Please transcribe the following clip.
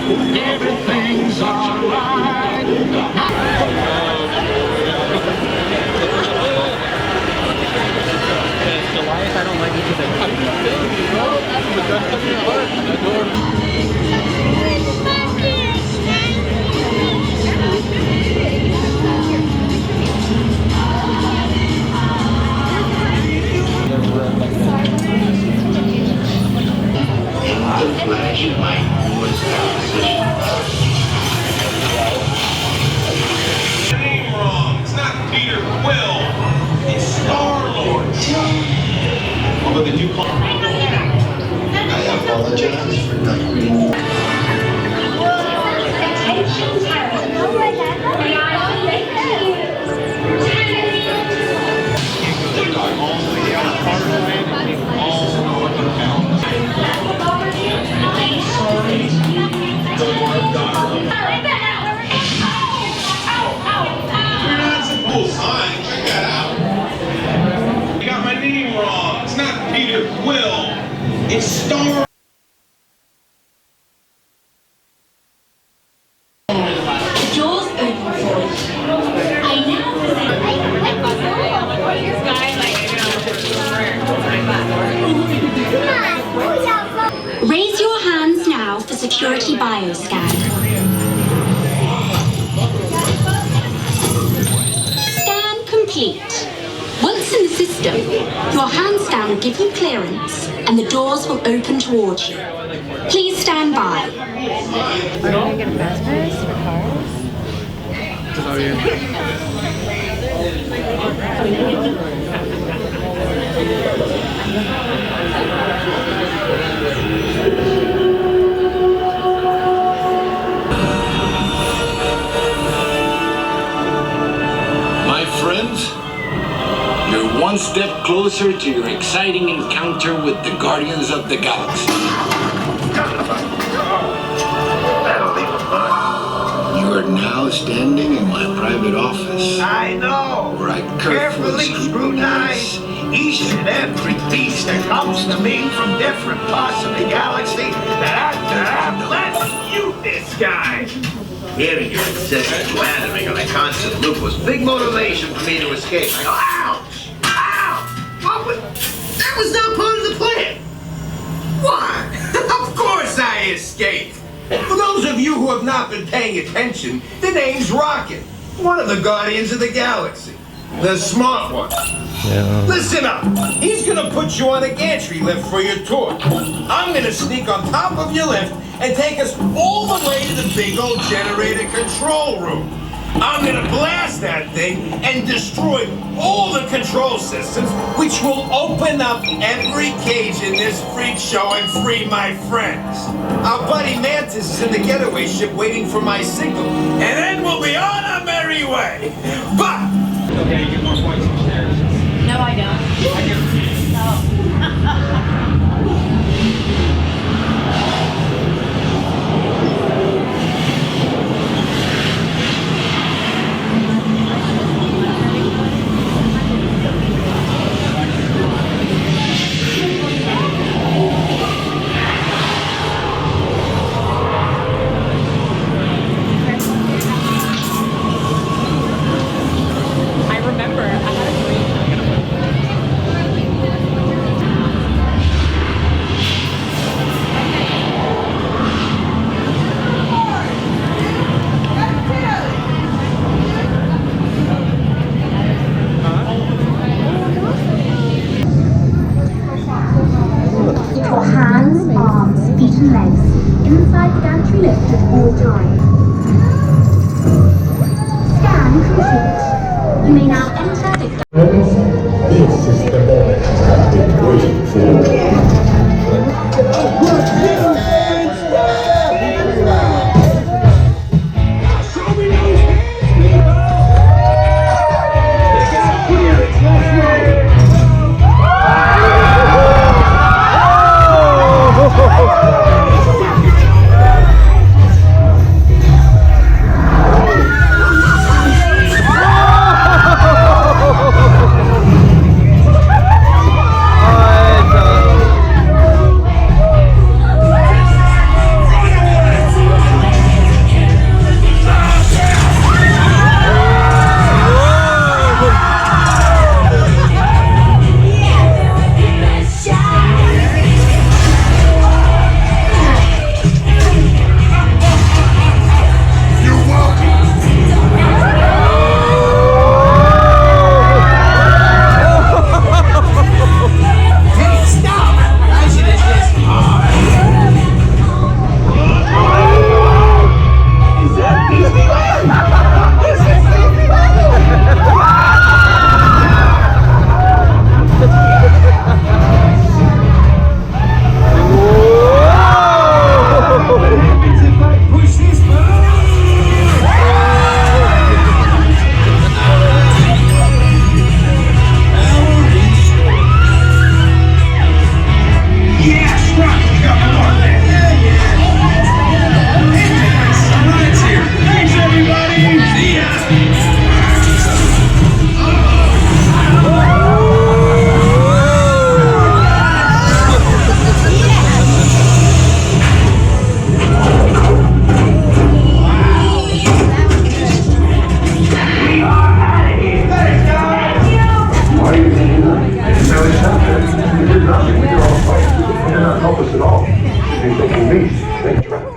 Everything's alright. Goliath, I don't like each of them. The flashlight was position. Name wrong. It's not Peter Quill. It's Star-Lord. Although they do call I apologize for not reading. Attention parents. May I please cool sign. Check that out. You got my name wrong. It's not Peter Quill. It's Star. doors open for you. I now present. Raise your hands now for security bioscan. Scan complete. Once in the system, your hand scan will give you clearance and the doors will open towards you. Please stand by. Are we gonna get a fast pass for cars? Oh, yeah. My friends, you're one step closer to your exciting encounter with the Guardians of the Galaxy. That'll leave a mark. You are now standing in my private office, I know. where I Carefully scrutinize each and every piece that comes to me from different parts of the galaxy let's shoot this guy. Hearing your incessant clattering on a constant loop was big motivation for me to escape. I go, ouch! Ow! That was not part of the plan. Why? Of course I escaped. For those of you who have not been paying attention, the name's Rocket, one of the Guardians of the Galaxy. The smart one. Yeah. Listen up. He's gonna put you on a gantry lift for your tour. I'm gonna sneak on top of your lift and take us all the way to the big old generator control room. I'm gonna blast that thing and destroy all the control systems, which will open up every cage in this freak show and free my friends. Our buddy Mantis is in the getaway ship waiting for my signal, and then we'll be on our merry way. But Okay, you get more points upstairs. No, I don't. I remember I had a dream. Your hands, arms, feet and legs inside the gantry lift at all times. Scan complete. You may now enter the This is the moment I've been waiting for. Show me those hands, people! Let's We did nothing. We did all the fighting. It did not help us at all. You're thinking me. Think Travis.